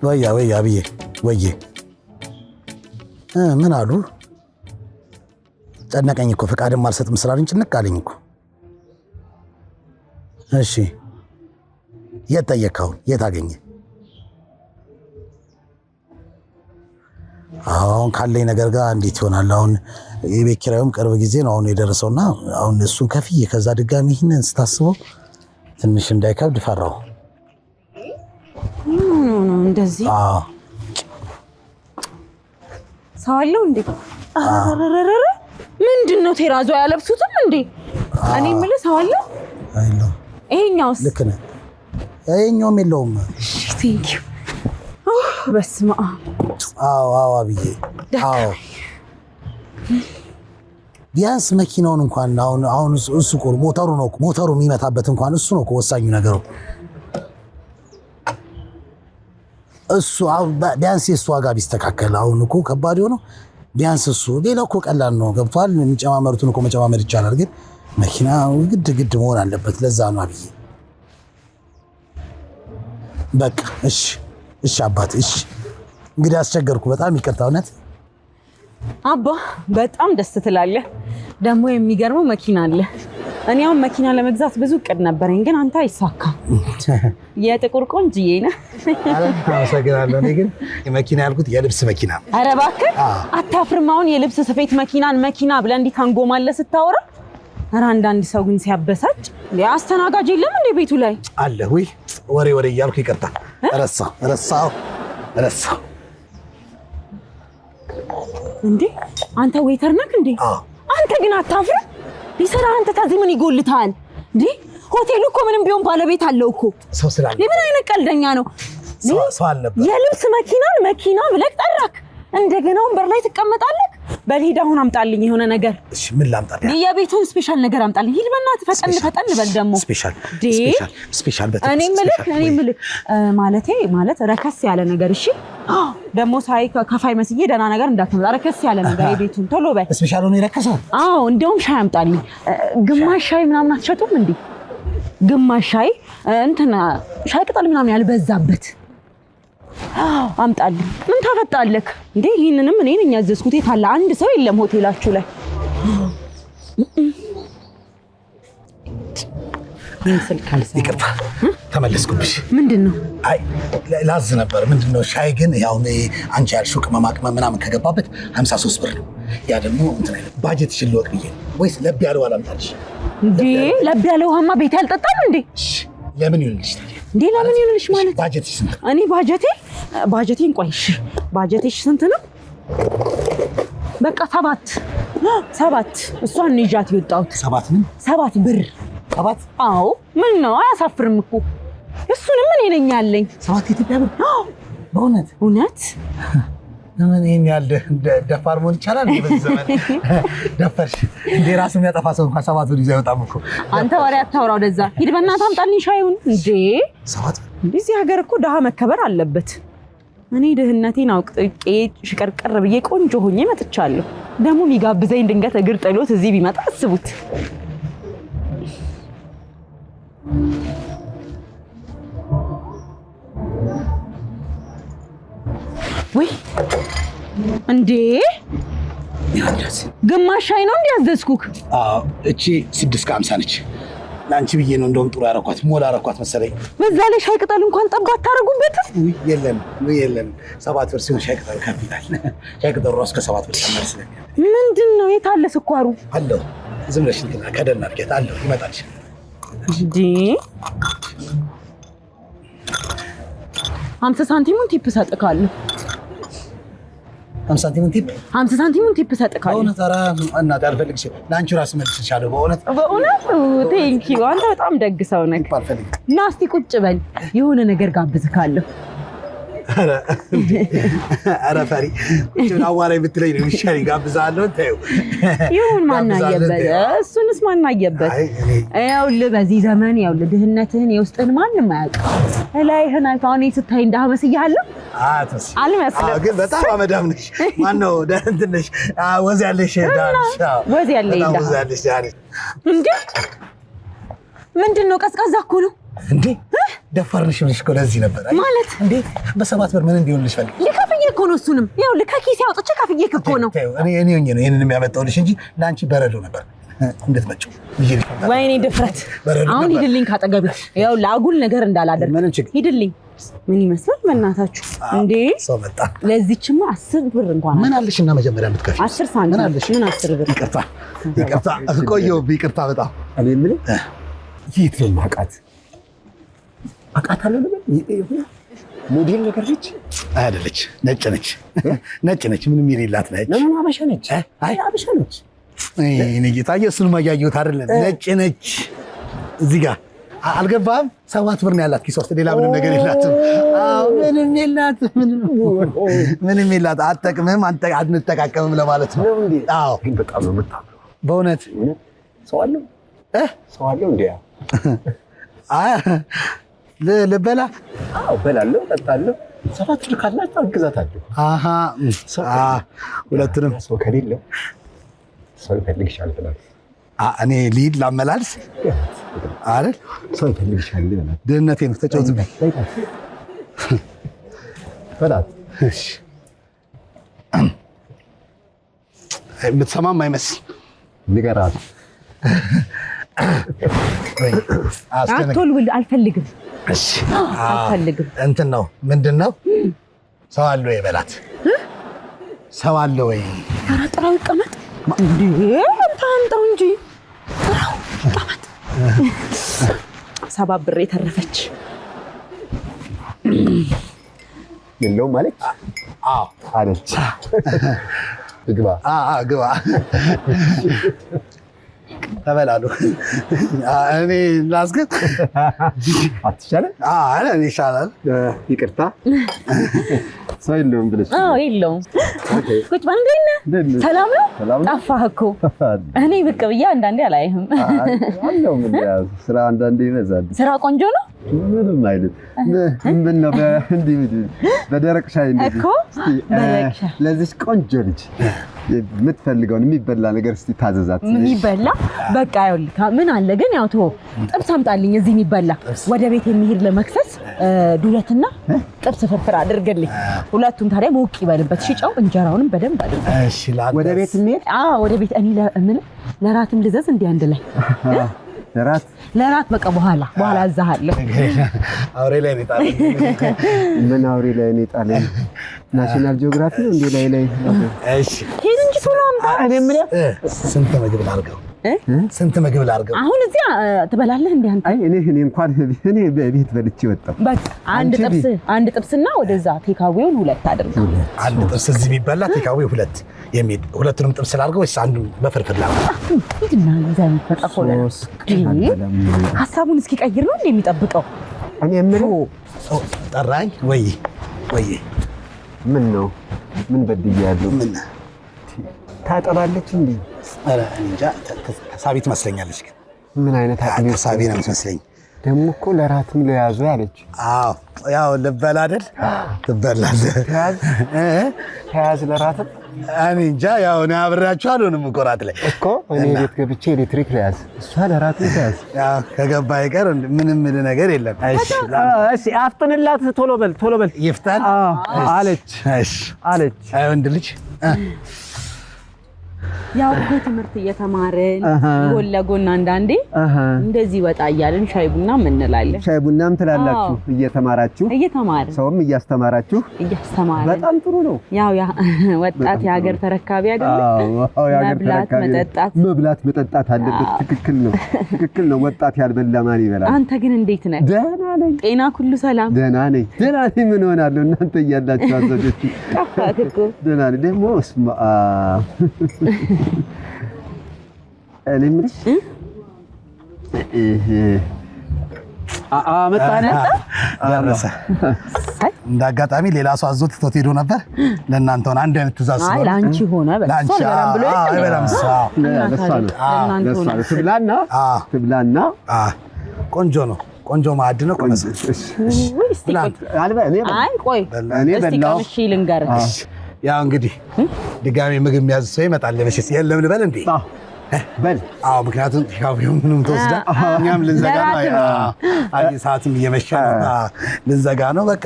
ወያ ብዬ ወዬ ምን አሉ? ጨነቀኝ እኮ ፈቃድም አልሰጥም ስላልኝ ጭንቅ አለኝ እኮ። እሺ የት ጠየቅከው? የት አገኘ? አሁን ካለኝ ነገር ጋር እንዴት ይሆናል? አሁን የቤት ኪራዩም ቅርብ ጊዜ ነው አሁን የደረሰውና አሁን እሱን ከፍዬ ከዛ ድጋሚ ይህንን ስታስበው ትንሽ እንዳይከብድ ፈራው። እንደዚህ ሰው አለው እንዴ? አረረረረ ምንድነው? ቴራዞ ያለብሱትም እንዴ? እኔ የምልህ ሰው አለው አይለው? ይሄኛውስ? ልክ ነህ። ይሄኛውም የለውም። ቴንክ ዩ። በስመ አብ። አዎ አብዬ፣ አዎ ቢያንስ መኪናውን እንኳን አሁን እሱ እኮ ሞተሩ የሚመታበት እንኳን እሱ ነው እኮ ወሳኙ ነገሩ። እሱ ቢያንስ የእሱ ዋጋ ቢስተካከል አሁን እኮ ከባድ ሆኖ ቢያንስ እሱ ሌላው እኮ ቀላል ነው ገብቷል። የሚጨማመሩትን እኮ መጨማመር ይቻላል፣ ግን መኪና ግድ መሆን አለበት። ለዛ ነው አብዬ። በቃ እሺ አባት፣ እሺ እንግዲህ አስቸገርኩ፣ በጣም ይቅርታ። እውነት አባ በጣም ደስ ትላለህ። ደግሞ የሚገርመው መኪና አለ። እኔ አሁን መኪና ለመግዛት ብዙ እቅድ ነበረኝ፣ ግን አንተ አይሳካም። የጥቁር ቆንጅዬ ነህ። አመሰግናለሁ። እኔ ግን መኪና ያልኩት የልብስ መኪና። ኧረ እባክህ አታፍርም? አሁን የልብስ ስፌት መኪና ብለህ እንዲህ ታንጎማለህ ስታወራ። ኧረ አንዳንድ ሰው ግን ሲያበሳጭ። አስተናጋጅ የለም እንደ ቤቱ ላይ አለ? ውይ ወሬ እያልኩ ይቅርታ። ረሳው። እንዴ አንተ ዌተር ነህ እንዴ? አንተ ግን አታፍርም? ሊሰራ አንተ ታዚህ ምን ይጎልታል እንዴ? ሆቴሉ እኮ ምንም ቢሆን ባለቤት አለው እኮ። ሰው ስላለ ለምን አይነት ቀልደኛ ነው? ሰው አለበት። የልብስ መኪና ብለህ ጠራክ፣ እንደገና ወንበር ላይ ትቀመጣለህ። በልሂድ አሁን አምጣልኝ የሆነ ነገር። እሺ ምን ላምጣልህ? የቤቱን ስፔሻል ነገር አምጣልኝ። ሂድ በእናትህ ፈጠን በል ደግሞ። ስፔሻል እኔ የምልህ ማለት ረከስ ያለ ነገር። እሺ ደግሞ ሳይ ከፋይ መስዬ ደህና ነገር እንዳትመጣ። ረከስ ያለ ነገር የቤቱን ቶሎ በል። ስፔሻል ነው የረከሰው? አዎ እንደውም ሻይ አምጣልኝ። ግማሽ ሻይ ምናምን አትሸጡም እንዴ? ግማሽ ሻይ ሻይ ቅጠል ምናምን ያልበዛበት አምጣልኝ። ምን ታፈጣለህ እንዴ? ይሄንንም እኔ ነኝ ያዘዝኩት። የታለ አንድ ሰው የለም ሆቴላችሁ ላይ? ምን ስልካልሰ? ይቅርታ ተመለስኩብሽ። ምንድነው? አይ ላዝ ነበር። ምንድነው? ሻይ ግን ያው አንቺ ያልሽው ቅመማ ምናምን ከገባበት 53 ብር ነው። ያ ደግሞ ባጀት ሽልወቅ ብዬ ወይስ ለብ ያለው አላምጣልሽ? እንዴ ለብ ያለው ውሃማ ቤት ያልጠጣም እንዴ? ለምን ይሆንልሽ እንዴ? ለምን ይሆንልሽ ማለት? ባጀትሽ ስንት? እኔ ባጀቴን ቆይ እሺ፣ ባጀትሽ ስንት ነው? በቃ 7 እሷን ይዣት የወጣሁት 7 ብር። 7? አዎ ምን ነው አያሳፍርም እኮ። እሱንም እኔ ነኝ ያለኝ 7 ኢትዮጵያ ብር። በእውነት እውነት? ለምን ይሄን ያህል ደፋር መሆን ይቻላል? በዚህ ዘመን ደፈርሽ እንዴ? ራሱ የሚያጠፋ ሰው እንኳን 7 ብር ይዘው አይወጣም እኮ። አንተ ወሬ አታውራ ወደዛ ሂድ በእናትህ አምጣልኝ ሻዩን። እንዴ 7 ብር? እዚህ ሀገር እኮ ድሃ መከበር አለበት። እኔ ድህነቴን አውቄ ሽቀርቀር ብዬ ቆንጆ ሆኜ መጥቻለሁ። ደግሞ የሚጋብዘኝ ድንገት እግር ጥሎት እዚህ ቢመጣ አስቡት። ወይ እንዴ ግማሽ ሻይ ነው እንዲያዘዝኩክ? አዎ እቺ 6 ከ50 ነች። ለአንቺ ብዬ ነው እንደውም ጥሩ ያረኳት፣ ሞላ አረኳት መሰለኝ። በዛ ላይ ሻይ ቅጠል እንኳን ጠባ አታረጉበት? የለም 7 ብር ሲሆን ሻይ ቅጠል ከፍታል። ሻይ ቅጠሉ ራሱ ከ7 ብር ጨመር ስለሚያል። ምንድነው? የታለ ስኳሩ? አለው ዝም ብለሽ ከደና አድርጌት አለው ይመጣልሽ። እንዴ 50 ሳንቲሙን ቲፕ ሰጥካለሁ። 50 ሳንቲሙን ቲፕ? 50 ሳንቲሙን ቲፕ ሰጥካለሁ። በእውነት? ኧረ እናቴ አልፈልግሽ። ለአንቺ ራስ መልስሻለሁ። በእውነት ቴንክ ዩ። አንተ በጣም ደግ ሰው ነህ። እና እስቲ ቁጭ በል የሆነ ነገር ጋብዝካለሁ። ኧረ ፈሪ አዋራኝ ብትለኝ ነው የሚሻለኝ። ጋብዛለሁ። ተይው ይሁን። ማናየበት እሱንስ ማናየበት። ይኸውልህ በዚህ ዘመን ይኸውልህ ድህነትህን የውስጥህን ማንም አያውቅም። እላይህን አሁን ስታይ እንዳህ መስያለሁ አልመስልም፣ ግን በጣም አመዳም ነሽ። ማነው እንትን ነሽ ወዝ ያለሽ ዳንሻ ወዝ ያለሽ እንዴ? ምንድን ነው? ቀዝቃዛ እኮ ነው እንዴ? ደፈርንሽ ብለሽ እኮ ለዚህ ነበር ማለት እንዴ በ7 ብር ምን እንዲሆንልሽ ፈልግ ልከፍዬ እኮ ነው እሱንም ያው ልከኪስ ያውጥቼ ከፍዬ እኮ ነው እኔ ሆኜ ነው ይሄንን የሚያመጣውልሽ እንጂ ለአንቺ በረዶ ነበር እንድትመጪው ወይኔ ድፍረት አሁን ሂድልኝ ካጠገቤ ያው ለአጉል ነገር እንዳላደርግ ሂድልኝ ምን ይመስላል በእናታችሁ እንዴ ሰው መጣ ለዚህችማ 10 ብር እንኳን ምን አለሽና መጀመሪያ የምትከፍይ 10 ሳንቲም ምን 10 ብር ይቅርታ ቆየሁ ይቅርታ በጣም እኔ ምን ይት ነው ማቃት አቃታለሁ ሞዴል ነገር ነች አይደለች ነጭ ነች ምንም የሌላት ነች ለምን አበሻ ነች አይ አበሻ ነች እኔ ጌታ እሱን ማያየሁት አይደለም ነጭ እዚህ ጋር አልገባም 7 ብር ነው ያላት ኪስ ውስጥ ሌላ ምንም ነገር የላትም ምንም የላት አትጠቅምም አንጠቃቀምም ለማለት ነው አዎ ግን በጣም ነው የምታምረው በእውነት ሰው አለው እንዴ ልበላ አዎ በላለሁ ጠጣለሁ 7 ብር ካላት አግዛታለሁ አሃ ሁለቱንም ሰው ከሌለ ሰው ይፈልግሻል ብላት እኔ ሊድ ላመላልስ አይደል ሰው ይፈልግሻል ብላት ድህነቴን ተጫውትብኝ በላት እሺ የምትሰማም አይመስል ንገራት አትወልውል አልፈልግም እሺ አልፈልግም እንትን ነው ምንድነው ሰው አለ ወይ በላት ሰው አለ ወይ ተራጥራው ይቀመጥ እንዴ ታንጣው እንጂ ይቀመጥ 7 ብር የተረፈች የለውም ማለት አዎ አለች ግባ ግባ ተበላሉ እኔ ላስገብ አትቻለ እኔ ይሻላል ይቅርታ ሰው የለውም ብለሽ የለውም ቁጭ በል እንዴት ነህ ሰላም ነው ጠፋህ እኮ እኔ ብቅ ብዬ አንዳንዴ አላይህም አለው ምን ያዝ ስራ አንዳንዴ ይበዛል ስራ ቆንጆ ነው ምንም አይደል ምን ነው እንዲህ በደረቅ ሻይ እንደዚህ እኮ ደረቅ ሻይ ለዚህ ቆንጆ ልጅ የምትፈልገውን የሚበላ ነገር እስቲ ታዘዛት ምን ይበላ በቃ ይኸውልህ ምን አለ ግን ያው ተው ጥብስ አምጣልኝ እዚህ የሚበላ ወደ ቤት የሚሄድ ለመክሰስ ዱለትና ጥብስ ፍርፍር አድርግልኝ ሁለቱን ታዲያ ሞቅ ይበልበት ሽጫው እንጀራውንም በደንብ አድርግ እሺ ወደ ቤት የሚሄድ ወደ ቤት እኔ ለራትም ልዘዝ እንዴ አንድ ላይ ለራት በቃ በኋላ አዛሃለሁ አውሬ ላይ ነው ጣለኝ ምን አውሬ ላይ ነው ጣለኝ ናሽናል ጂኦግራፊ ነው እንዴ ላይ እሺ ሄድ እንጂ ቶሎ አምጣ እኔ ምን ስንት ምግብ ላድርገው አሁን እዚህ ትበላለህ እንዴ አንተ አይ እኔ እንኳን እኔ በቤት በልቼ ወጣሁ በቃ አንድ ጥብስና ወደዛ ቴካዌውን 2 አድርገው አንድ ጥብስ እዚህ ቢበላ ቴካዌው 2 የሚል ሁለቱንም ጥብስ ላድርገው ወይስ አንዱን በፍርፍር ላድርገው ይድና ዛሬ ተጣፎለ ሐሳቡን እስኪ ቀይር ነው እንዴ የሚጠብቀው እኔ የምለው ጠራኝ ወይ ምን ነው ምን በድያለሁ ምን ታጠባለች እንዴ አረ እንጃ ተሳቢ ትመስለኛለች ግን ምን አይነት አጥቢ ተሳቢ ነው የምትመስለኝ ደግሞ እኮ ለራትም ለያዙ ያለች አዎ ያው ልበላ አይደል ትበላለህ ተያዝ ለራትም እኔ እንጃ ያው እኔ አብሬያችሁ አልሆንም እኮ ራት ላይ እኮ እኔ ቤት ገብቼ ኤሌክትሪክ ለያዝ እሷ ለራትም ተያዝ ያው ከገባ አይቀር ምንም ነገር የለም እሺ አፍጥንላት ቶሎ በል ይፍታል አለች አለች አይ ወንድ ልጅ ያው እኮ ትምህርት እየተማርን ጎን ለጎን አንዳንዴ እንደዚህ ወጣ እያልን ሻይ ቡና እንላለን ሻይ ቡናም ትላላችሁ እየተማራችሁ ሰውም እያስተማራችሁ በጣም ጥሩ ነው ያው ወጣት የሀገር ተረካቢ አይደል አዎ የሀገር ተረካቢ መብላት መጠጣት አለበት ትክክል ነው ወጣት ያልበላ ማን ይበላል አንተ ግን እንዴት ነህ ደህና ነኝ ጤና ሁሉ ሰላም ደህና ነኝ ምን ሆናለሁ እናንተ እያላችሁ አዘደች ጠፋክ ደህና ነኝ ደግሞ እስማ እኔ ምንሽ መጣና ደረሰ እንዳጋጣሚ ሌላ ሰው አዞት ትቶት ሄዶ ነበር ለእናንተ ሆነ አንድ አይነት ትእዛዝ አይ ላንቺ ሆነ በላንቺ ብሎ አይበላምሳ ትብላና ቆንጆ ነው ቆንጆ ማዕድ ነው ቆንጆ ቆይ እኔ በላው እሺ ልንገርህ ያው እንግዲህ ድጋሚ ምግብ የሚያዝ ሰው ይመጣል ለበሽስ የለም ልበል እንዴ በል አዎ ምክንያቱም ቴካዌው ምንም ተወስዳ እኛም ልንዘጋ ነው አይ ሰዓትም እየመሸ ነው ልንዘጋ ነው በቃ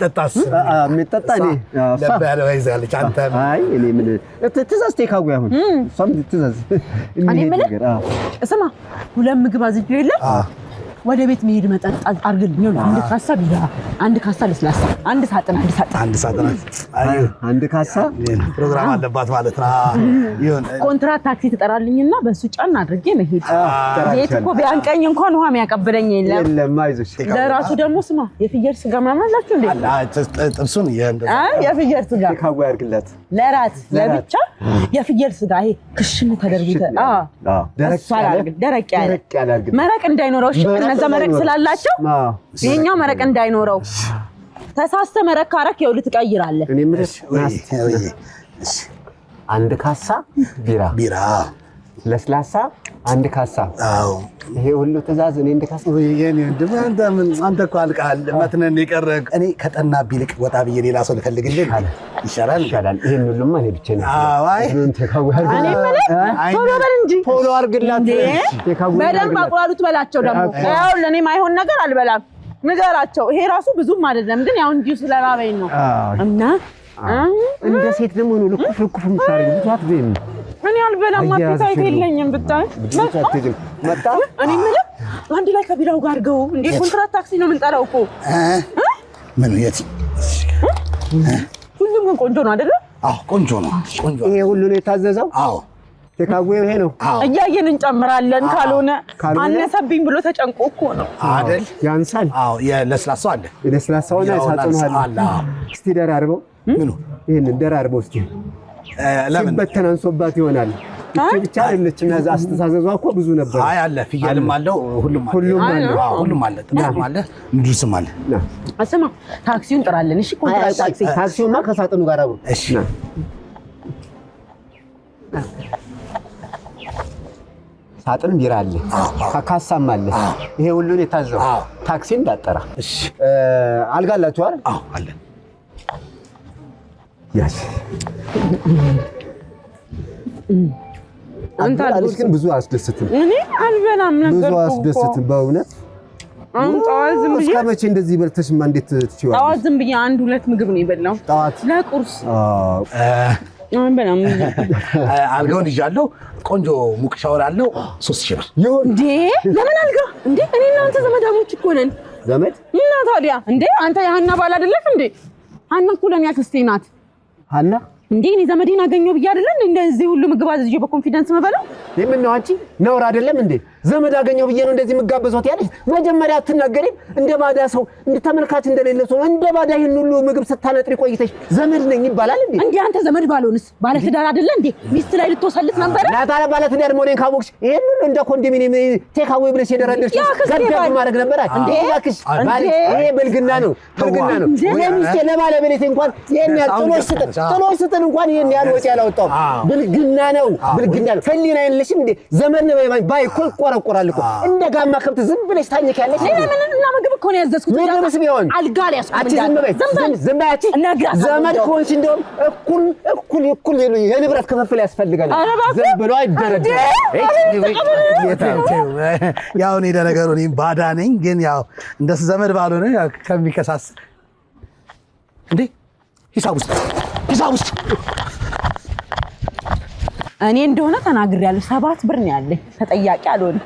ጠጣስ የሚጠጣ እኔ ለባለ ወይዛለች አንተ አይ እኔ ምን ትእዛዝ ቴካዌ አሁን እሷም ትእዛዝ እኔ ምን ስማ ሁለት ምግብ አዝጆ የለም ወደ ቤት መሄድ መጣ አርግልኝ ነው አንድ ካሳ ቢራ አንድ ካሳ ለስላሳ አንድ ሳጥን አንድ ካሳ ፕሮግራም አለባት ማለት ነው ይሁን ኮንትራት ታክሲ ተጠራልኝና በሱ ጫና አድርጌ መሄድ ቤት እኮ ቢያንቀኝ እንኳን ውሃ የሚያቀብለኝ የለም አይዞሽ ለራሱ ደግሞ ስማ የፍየል ስጋ ማማላችሁ እንዴ ጥብሱን የፍየል ስጋ ቴካዌ አድርግላት ለራት ለብቻ የፍየል ስጋ ይሄ ክሽን ተደርጎ ደረቅ ያለ መረቅ እንዳይኖረው እነዛ መረቅ ስላላቸው የኛው መረቅ እንዳይኖረው ተሳስተ መረቅ ካረክ ይኸው ልትቀይራለህ እኔ ምንስ አንድ ካሳ ቢራ ለስላሳ አንድ ካሳ አዎ ይሄ ሁሉ ትእዛዝ እኔ እንደካሳ የኔ አንተ እኮ አልቃል መትነን የቀረህ እኔ ከጠና ቢልቅ ወጣ ብዬ ሌላ ሰው ልፈልግልህ ይሻላል ይሄን ሁሉማ እኔ ብቻ ነኝ አይ ቴካዌ እኔ ማለት ቶሎ በል እንጂ ቶሎ አርግላት ቴካዌ በደንብ አቁላሉት በላቸው ደግሞ ያው ለኔ ማይሆን ነገር አልበላም ንገራቸው ይሄ ራሱ ብዙም አይደለም ግን ያው እንዲሁ ስለራበኝ ነው እና እንደ ሴት ደግሞ ነው ልኩፍ ምሳሌ ብቻት በይም እኔ አልበላም አጥታይት የለኝም ብታይ መጣ እኔ ምን አንድ ላይ ከቢራው ጋር አድርገው እንዴ ኮንትራት ታክሲ ነው የምንጠራው እኮ ምን የት ሁሉም ቆንጆ ነው አይደል አዎ ቆንጆ ነው ይሄ ሁሉ ነው የታዘዘው አዎ ቴካዌ ይሄ ነው እያየን እንጨምራለን ካልሆነ አነሰብኝ ብሎ ተጨንቆ እኮ ነው አይደል ያንሳል አዎ የለስላሳው አለ የለስላሳውና የሳጥኑ አለ እስቲ ደራርበው ምኑ ይሄን ደራርበው እስቲ ለምን በተናንሶባት ይሆናል ብቻ አይደለችም ያዛ አስተሳሰዟ እኮ ብዙ ነበር አይ አለ ፍየልም አለው ሁሉም አለ ጥማም አለ እንዱስም አለ አሰማ ታክሲውን ጥራለን እሺ ኮንትራት ታክሲውማ ከሳጥኑ ጋር አብሮ እሺ ሳጥን ቢራ አለ ካሳም አለ ይሄ ሁሉን የታዘው ታክሲ እንዳጠራ እሺ አልጋላችሁ አይደል አዎ አለ ያስ አንተ አልኩሽ ግን ብዙ አስደስትም እኔ አልበላም ነገር ብዙ አስደስትም በእውነት ጠዋት ዝም ብዬ እስከመቼ እንደዚህ በልተሽማ እንዴት ትችዋለሽ ጠዋት ዝም ብዬ አንድ ሁለት ምግብ ነው የበላው ጠዋት ለቁርስ አንበላም አልጋውን ይዣለሁ ቆንጆ ሙቅ ሻወር አለው 3000 ብር ይሁን እንዴ ለምን አልጋ እንዴ እኔ እና አንተ ዘመዳሞች እኮ ነን ዘመድ እና ታዲያ እንዴ አንተ ያህና ባል አይደለህ እንዴ ሀና እኮ ለኔ አክስቴ ናት ሀና እንዴ እኔ ዘመዴን አገኘው ብዬ አይደለም እንደዚህ ሁሉ ምግብ አዝዤ በኮንፊደንስ መበላው ለምን ነው አንቺ ነውር አይደለም እንዴ ዘመድ አገኘው ብዬ ነው እንደዚህ መጋበዞት ያለሽ መጀመሪያ አትናገሪም እንደ ባዳ ሰው እንደ ተመልካች እንደሌለ ሰው እንደ ባዳ ይሄን ሁሉ ምግብ ስታነጥሪ ቆይተሽ ዘመድ ነኝ ይባላል እንዴ እንዴ አንተ ዘመድ ባልሆንስ ባለ ትዳር አይደለ እንዴ ሚስት ላይ ልትወሰልት ነበር ናታለ ባለ ትዳር መሆኔን ካወቅሽ ይሄን ሁሉ እንደ ኮንዶሚኒየም ቴካዌ ብለሽ የደረደርሽ ገደብ ማድረግ ነበር እንዴ ያክሽ ይሄ ብልግና ነው ሚስቴ ለባለቤቴ እንኳን ይሄን ያህል ጥሎሽ ስጥን እንኳን ይሄን ያህል ወጪ ያላወጣው ብልግና ነው ህሊና የለሽም እንዴ ዘመድ ነው ባይኮል ቆራቆራል እኮ እንደ ጋማ ከብት ዝም ብለሽ ታኝካለሽ እና ምግብ እኮ ነው ያዘዝኩት ምግብስ ቢሆን አልጋ ላይ ያስቀምጣል ዝም በይ ዘመድ ኮንሽ እንደውም እኩል የንብረት ክፍፍል ያስፈልጋል ዝም ብሎ አይደረደር ያው እኔ ለነገሩ እኔ ባዳ ነኝ ግን ያው እንደስ ዘመድ ባልሆነ ከሚከሳስ እንዴ ሂሳብ ውስጥ እኔ እንደሆነ ተናግሬያለሁ 7 ብር ነው ያለኝ ተጠያቂ አልሆነ